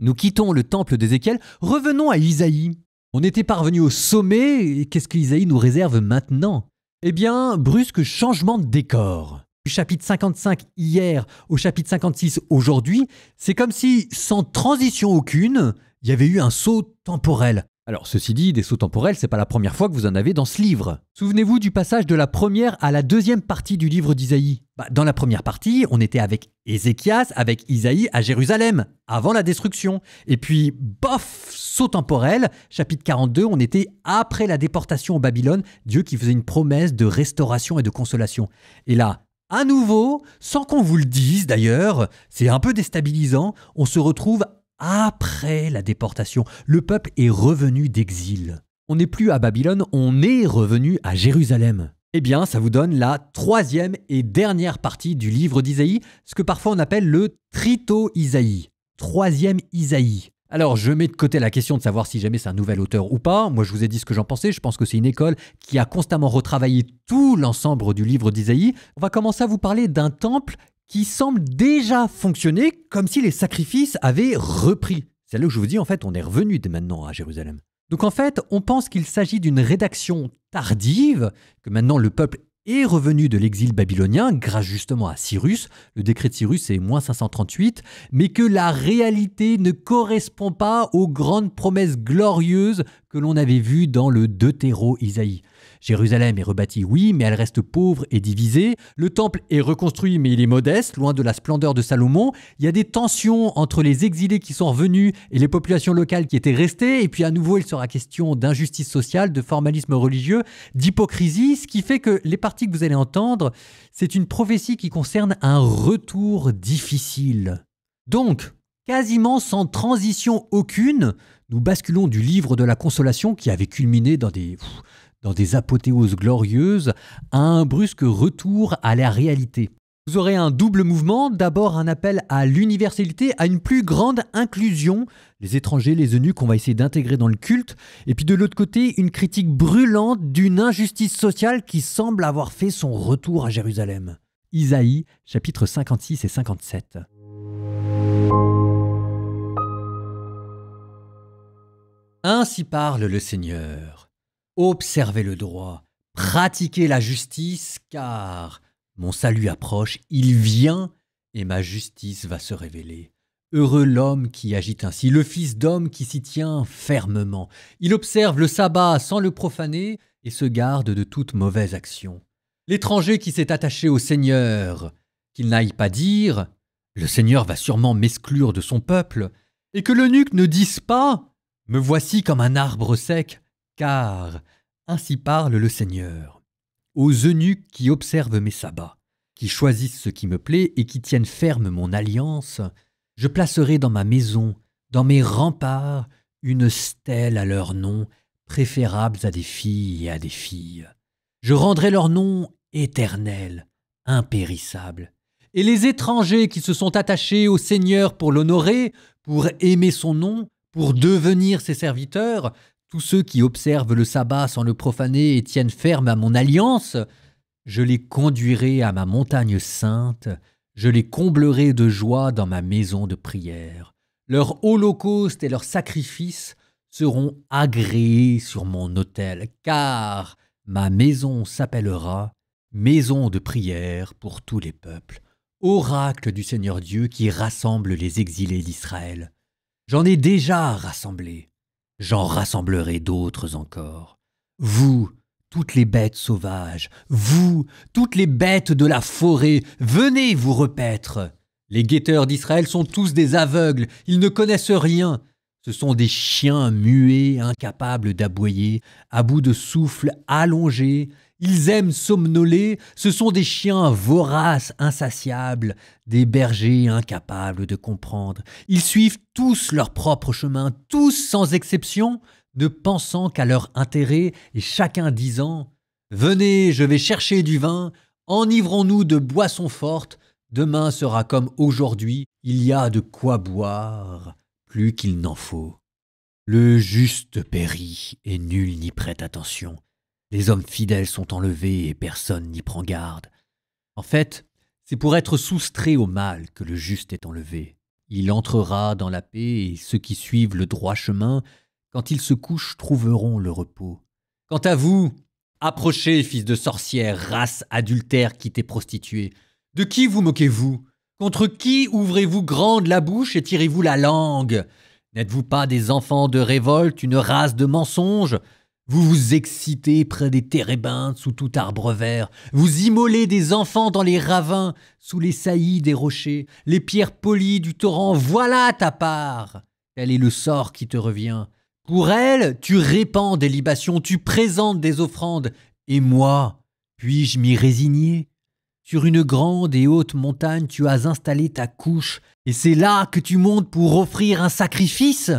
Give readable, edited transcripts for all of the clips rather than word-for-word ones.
Nous quittons le temple d'Ézéchiel, revenons à Isaïe. On était parvenu au sommet, et qu'est-ce qu'Isaïe nous réserve maintenant? Eh bien, brusque changement de décor. Du chapitre 55 hier au chapitre 56 aujourd'hui, c'est comme si, sans transition aucune, il y avait eu un saut temporel. Alors, ceci dit, des sauts temporels, c'est pas la première fois que vous en avez dans ce livre. Souvenez-vous du passage de la première à la deuxième partie du livre d'Isaïe. Dans la première partie, on était avec Ézéchias, avec Isaïe à Jérusalem, avant la destruction. Et puis, bof, saut temporel, chapitre 42, on était après la déportation au Babylone, Dieu qui faisait une promesse de restauration et de consolation. Et là, à nouveau, sans qu'on vous le dise d'ailleurs, c'est un peu déstabilisant, on se retrouve après la déportation. Le peuple est revenu d'exil. On n'est plus à Babylone, on est revenu à Jérusalem. Eh bien, ça vous donne la troisième et dernière partie du livre d'Isaïe, ce que parfois on appelle le Trito-Isaïe, troisième Isaïe. Alors, je mets de côté la question de savoir si jamais c'est un nouvel auteur ou pas. Moi, je vous ai dit ce que j'en pensais. Je pense que c'est une école qui a constamment retravaillé tout l'ensemble du livre d'Isaïe. On va commencer à vous parler d'un temple qui semble déjà fonctionner comme si les sacrifices avaient repris. C'est là que je vous dis, en fait, on est revenu dès maintenant à Jérusalem. Donc en fait, on pense qu'il s'agit d'une rédaction tardive, que maintenant le peuple est revenu de l'exil babylonien grâce justement à Cyrus. Le décret de Cyrus c'est moins 538, mais que la réalité ne correspond pas aux grandes promesses glorieuses que l'on avait vues dans le Deutéro-Isaïe. Jérusalem est rebâtie, oui, mais elle reste pauvre et divisée. Le temple est reconstruit, mais il est modeste, loin de la splendeur de Salomon. Il y a des tensions entre les exilés qui sont revenus et les populations locales qui étaient restées. Et puis à nouveau, il sera question d'injustice sociale, de formalisme religieux, d'hypocrisie, ce qui fait que les parties que vous allez entendre, c'est une prophétie qui concerne un retour difficile. Donc, quasiment sans transition aucune, nous basculons du livre de la consolation qui avait culminé dans des apothéoses glorieuses, à un brusque retour à la réalité. Vous aurez un double mouvement, d'abord un appel à l'universalité, à une plus grande inclusion, les étrangers, les eunuques, on va essayer d'intégrer dans le culte, et puis de l'autre côté, une critique brûlante d'une injustice sociale qui semble avoir fait son retour à Jérusalem. Isaïe, chapitres 56 et 57. Ainsi parle le Seigneur. Observez le droit, pratiquez la justice, car mon salut approche, il vient, et ma justice va se révéler. Heureux l'homme qui agit ainsi, le fils d'homme qui s'y tient fermement. Il observe le sabbat sans le profaner, et se garde de toute mauvaise action. L'étranger qui s'est attaché au Seigneur, qu'il n'aille pas dire « Le Seigneur va sûrement m'exclure de son peuple », et que l'eunuque ne dise pas « Me voici comme un arbre sec », car ainsi parle le Seigneur. Aux eunuques qui observent mes sabbats, qui choisissent ce qui me plaît et qui tiennent ferme mon alliance, je placerai dans ma maison, dans mes remparts, une stèle à leur nom, préférables à des filles et à des filles. Je rendrai leur nom éternel, impérissable. Et les étrangers qui se sont attachés au Seigneur pour l'honorer, pour aimer son nom, pour devenir ses serviteurs, tous ceux qui observent le sabbat sans le profaner et tiennent ferme à mon alliance, je les conduirai à ma montagne sainte, je les comblerai de joie dans ma maison de prière. Leurs holocaustes et leurs sacrifices seront agréés sur mon autel, car ma maison s'appellera maison de prière pour tous les peuples, oracle du Seigneur Dieu qui rassemble les exilés d'Israël. J'en ai déjà rassemblé. J'en rassemblerai d'autres encore. Vous, toutes les bêtes sauvages, vous, toutes les bêtes de la forêt, venez vous repaître. Les guetteurs d'Israël sont tous des aveugles, ils ne connaissent rien. Ce sont des chiens muets, incapables d'aboyer, à bout de souffle, allongés. Ils aiment somnoler, ce sont des chiens voraces, insatiables, des bergers incapables de comprendre. Ils suivent tous leur propre chemin, tous sans exception, ne pensant qu'à leur intérêt et chacun disant « Venez, je vais chercher du vin, enivrons-nous de boissons fortes, demain sera comme aujourd'hui, il y a de quoi boire, plus qu'il n'en faut. » Le juste périt et nul n'y prête attention. Les hommes fidèles sont enlevés et personne n'y prend garde. En fait, c'est pour être soustrait au mal que le juste est enlevé. Il entrera dans la paix, et ceux qui suivent le droit chemin, quand ils se couchent, trouveront le repos. Quant à vous, approchez, fils de sorcière, race adultère qui t'est prostituée. De qui vous moquez-vous? Contre qui ouvrez-vous grande la bouche et tirez-vous la langue? N'êtes-vous pas des enfants de révolte, une race de mensonges? Vous vous excitez près des térébintes sous tout arbre vert. Vous immolez des enfants dans les ravins, sous les saillies des rochers, les pierres polies du torrent. Voilà ta part! Tel est le sort qui te revient. Pour elle, tu répands des libations, tu présentes des offrandes. Et moi, puis-je m'y résigner? Sur une grande et haute montagne, tu as installé ta couche, et c'est là que tu montes pour offrir un sacrifice?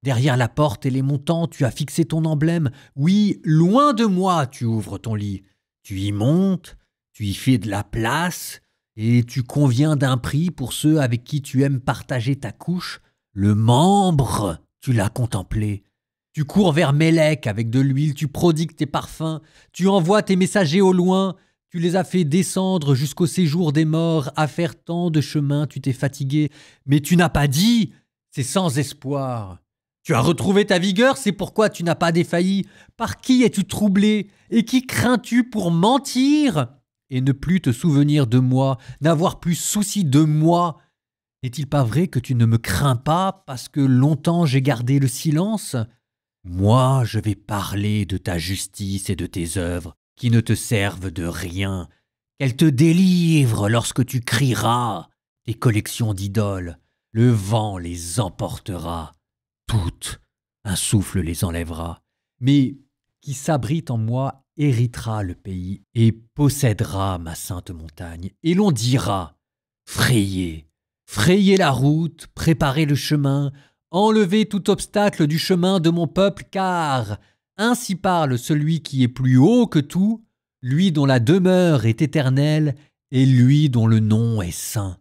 Derrière la porte et les montants, tu as fixé ton emblème. Oui, loin de moi, tu ouvres ton lit. Tu y montes, tu y fais de la place, et tu conviens d'un prix pour ceux avec qui tu aimes partager ta couche. Le membre, tu l'as contemplé. Tu cours vers Mélec avec de l'huile, tu prodigues tes parfums, tu envoies tes messagers au loin, tu les as fait descendre jusqu'au séjour des morts, à faire tant de chemin, tu t'es fatigué, mais tu n'as pas dit, c'est sans espoir. Tu as retrouvé ta vigueur, c'est pourquoi tu n'as pas défailli. Par qui es-tu troublé? Et qui crains-tu pour mentir? Et ne plus te souvenir de moi, n'avoir plus souci de moi. N'est-il pas vrai que tu ne me crains pas parce que longtemps j'ai gardé le silence? Moi, je vais parler de ta justice et de tes œuvres, qui ne te servent de rien. Qu'elles te délivrent lorsque tu crieras. Tes collections d'idoles, le vent les emportera. Toutes, un souffle les enlèvera. Mais qui s'abrite en moi héritera le pays et possédera ma sainte montagne. Et l'on dira, frayez, frayez la route, préparez le chemin, enlevez tout obstacle du chemin de mon peuple, car ainsi parle celui qui est plus haut que tout, lui dont la demeure est éternelle et lui dont le nom est saint.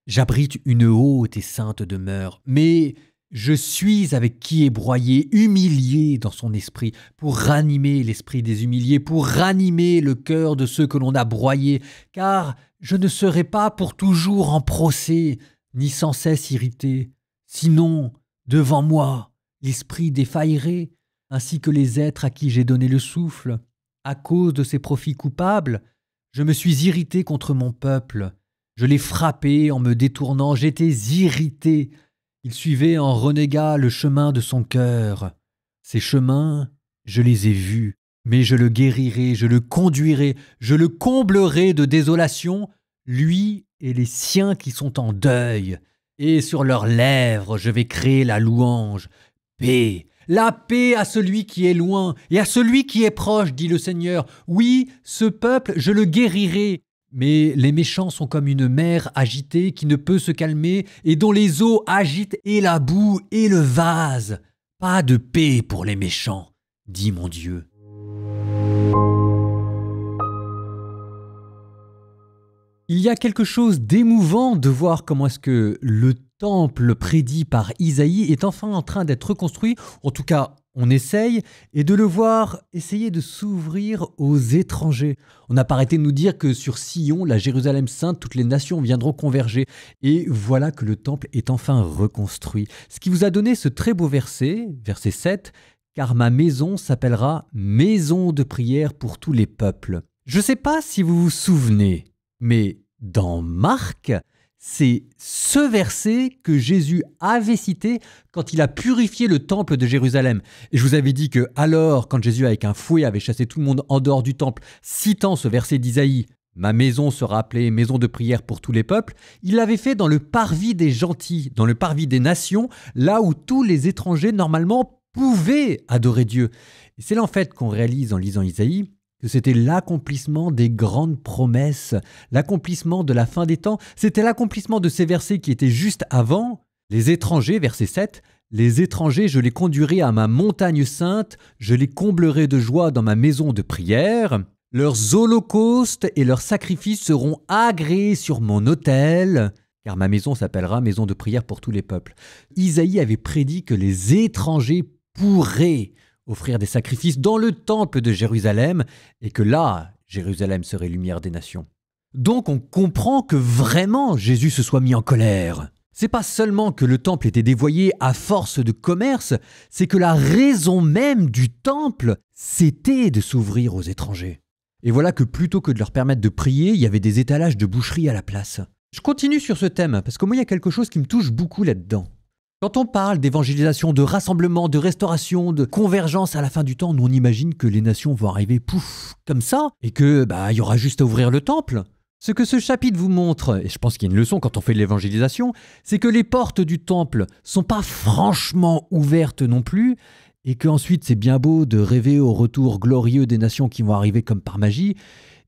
J'abrite une haute et sainte demeure, mais je suis avec qui est broyé, humilié dans son esprit, pour ranimer l'esprit des humiliés, pour ranimer le cœur de ceux que l'on a broyés, car je ne serai pas pour toujours en procès, ni sans cesse irrité. Sinon, devant moi, l'esprit défaillerait, ainsi que les êtres à qui j'ai donné le souffle. À cause de ces profits coupables, je me suis irrité contre mon peuple. Je l'ai frappé en me détournant, j'étais irrité. Il suivait en renégat le chemin de son cœur. Ces chemins, je les ai vus, mais je le guérirai, je le conduirai, je le comblerai de désolation, lui et les siens qui sont en deuil. Et sur leurs lèvres, je vais créer la louange. Paix, la paix à celui qui est loin et à celui qui est proche, dit le Seigneur. Oui, ce peuple, je le guérirai. Mais les méchants sont comme une mer agitée qui ne peut se calmer et dont les eaux agitent et la boue et le vase. Pas de paix pour les méchants, dit mon Dieu. Il y a quelque chose d'émouvant de voir comment est-ce que le temple prédit par Isaïe est enfin en train d'être reconstruit, en tout cas on essaye, et de le voir essayer de s'ouvrir aux étrangers. On n'a pas arrêté de nous dire que sur Sion, la Jérusalem sainte, toutes les nations viendront converger. Et voilà que le temple est enfin reconstruit. Ce qui vous a donné ce très beau verset, verset 7, « Car ma maison s'appellera maison de prière pour tous les peuples ». Je ne sais pas si vous vous souvenez, mais dans Marc, c'est ce verset que Jésus avait cité quand il a purifié le temple de Jérusalem. Et je vous avais dit que alors, quand Jésus avec un fouet avait chassé tout le monde en dehors du temple, citant ce verset d'Isaïe, « Ma maison sera appelée maison de prière pour tous les peuples », il l'avait fait dans le parvis des gentils, dans le parvis des nations, là où tous les étrangers normalement pouvaient adorer Dieu. Et c'est là en fait qu'on réalise en lisant Isaïe que c'était l'accomplissement des grandes promesses, l'accomplissement de la fin des temps. C'était l'accomplissement de ces versets qui étaient juste avant. Les étrangers, verset 7, « Les étrangers, je les conduirai à ma montagne sainte, je les comblerai de joie dans ma maison de prière. Leurs holocaustes et leurs sacrifices seront agréés sur mon autel, car ma maison s'appellera maison de prière pour tous les peuples. » Isaïe avait prédit que les étrangers pourraient offrir des sacrifices dans le temple de Jérusalem, et que là, Jérusalem serait lumière des nations. Donc on comprend que vraiment Jésus se soit mis en colère. C'est pas seulement que le temple était dévoyé à force de commerce, c'est que la raison même du temple, c'était de s'ouvrir aux étrangers. Et voilà que plutôt que de leur permettre de prier, il y avait des étalages de boucherie à la place. Je continue sur ce thème, parce que moi il y a quelque chose qui me touche beaucoup là-dedans. Quand on parle d'évangélisation, de rassemblement, de restauration, de convergence à la fin du temps, nous on imagine que les nations vont arriver pouf, comme ça, et que il y aura juste à ouvrir le temple. Ce que ce chapitre vous montre, et je pense qu'il y a une leçon quand on fait de l'évangélisation, c'est que les portes du temple sont pas franchement ouvertes non plus, et qu'ensuite c'est bien beau de rêver au retour glorieux des nations qui vont arriver comme par magie,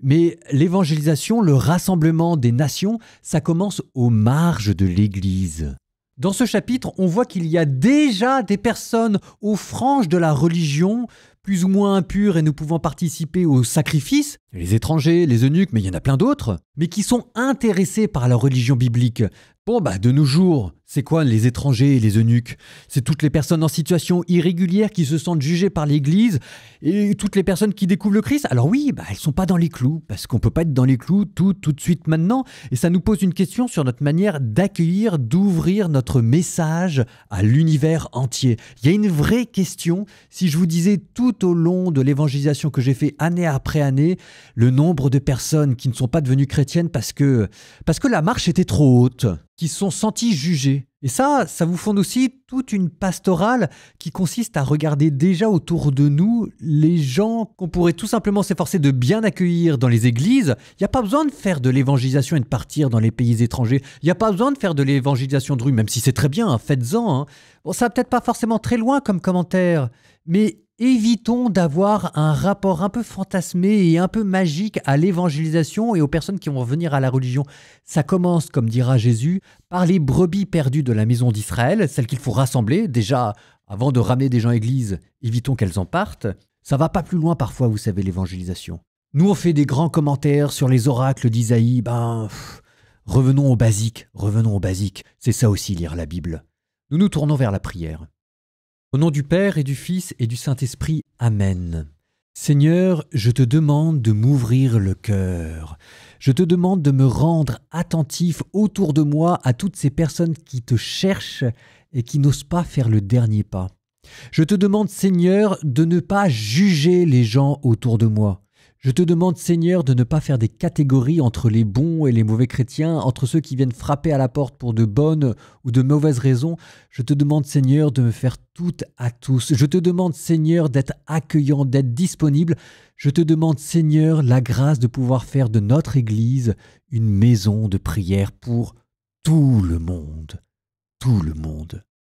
mais l'évangélisation, le rassemblement des nations, ça commence aux marges de l'Église. Dans ce chapitre, on voit qu'il y a déjà des personnes aux franges de la religion, plus ou moins impures et ne pouvant participer au sacrifice, les étrangers, les eunuques, mais il y en a plein d'autres, mais qui sont intéressés par la religion biblique. Bon, de nos jours, c'est quoi les étrangers et les eunuques? C'est toutes les personnes en situation irrégulière qui se sentent jugées par l'Église et toutes les personnes qui découvrent le Christ. Alors oui, elles sont pas dans les clous, parce qu'on peut pas être dans les clous tout de suite maintenant. Et ça nous pose une question sur notre manière d'accueillir, d'ouvrir notre message à l'univers entier. Il y a une vraie question. Si je vous disais tout au long de l'évangélisation que j'ai fait année après année, le nombre de personnes qui ne sont pas devenues chrétiennes parce que la marche était trop haute, qui se sont sentis jugés. Et ça vous fonde aussi toute une pastorale qui consiste à regarder déjà autour de nous les gens qu'on pourrait tout simplement s'efforcer de bien accueillir dans les églises. Il n'y a pas besoin de faire de l'évangélisation et de partir dans les pays étrangers. Il n'y a pas besoin de faire de l'évangélisation de rue, même si c'est très bien, faites-en. Bon, ça va peut-être pas forcément très loin comme commentaire, mais évitons d'avoir un rapport un peu fantasmé et un peu magique à l'évangélisation et aux personnes qui vont venir à la religion. Ça commence, comme dira Jésus, par les brebis perdues de la maison d'Israël, celles qu'il faut rassembler. Déjà, avant de ramener des gens à l'église, évitons qu'elles en partent. Ça va pas plus loin parfois, vous savez, l'évangélisation. Nous, on fait des grands commentaires sur les oracles d'Isaïe. Revenons au basique, C'est ça aussi, lire la Bible. Nous nous tournons vers la prière. Au nom du Père et du Fils et du Saint-Esprit, Amen. Seigneur, je te demande de m'ouvrir le cœur. Je te demande de me rendre attentif autour de moi à toutes ces personnes qui te cherchent et qui n'osent pas faire le dernier pas. Je te demande, Seigneur, de ne pas juger les gens autour de moi. Je te demande, Seigneur, de ne pas faire des catégories entre les bons et les mauvais chrétiens, entre ceux qui viennent frapper à la porte pour de bonnes ou de mauvaises raisons. Je te demande, Seigneur, de me faire toutes à tous. Je te demande, Seigneur, d'être accueillant, d'être disponible. Je te demande, Seigneur, la grâce de pouvoir faire de notre Église une maison de prière pour tout le monde. Tout le monde.